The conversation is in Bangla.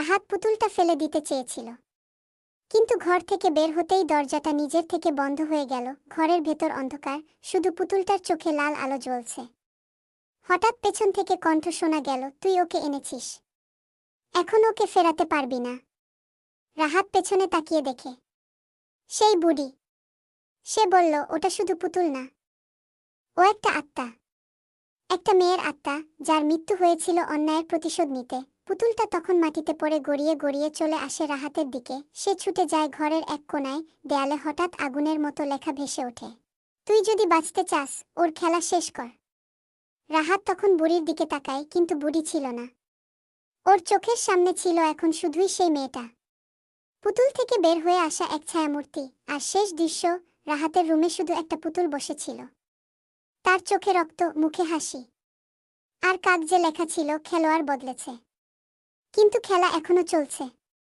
রাহাত পুতুলটা ফেলে দিতে চেয়েছিল, কিন্তু ঘর থেকে বের হতেই দরজাটা নিজের থেকে বন্ধ হয়ে গেল। ঘরের ভেতর অন্ধকার, শুধু পুতুলটার চোখে লাল আলো জ্বলছে। হঠাৎ পেছন থেকে কণ্ঠ শোনা গেল, তুই ওকে এনেছিস, এখন ওকে ফেরাতে পারবি না। রাহাত পেছনে তাকিয়ে দেখে সেই বুড়ি। সে বলল, ওটা শুধু পুতুল না, ও একটা আত্মা, একটা মেয়ের আত্মা, যার মৃত্যু হয়েছিল অন্যায়ের প্রতিশোধ নিতে। পুতুলটা তখন মাটিতে পড়ে গড়িয়ে গড়িয়ে চলে আসে রাহাতের দিকে। সে ছুটে যায় ঘরের এক কোণায়। দেয়ালে হঠাৎ আগুনের মতো লেখা ভেসে ওঠে, তুই যদি বাঁচতে চাস, ওর খেলা শেষ কর। রাহাত তখন বুড়ির দিকে তাকায়, কিন্তু বুড়ি ছিল না। ওর চোখের সামনে ছিল এখন শুধুই সেই মেয়েটা, পুতুল থেকে বের হয়ে আসা এক ছায়ামূর্তি। আর শেষ দৃশ্য, রাহাতের রুমে শুধু একটা পুতুল বসেছিল, তার চোখে রক্ত, মুখে হাসি, আর কাগজে লেখা ছিল, খেলোয়াড় বদলেছে, কিন্তু খেলা এখনো চলছে।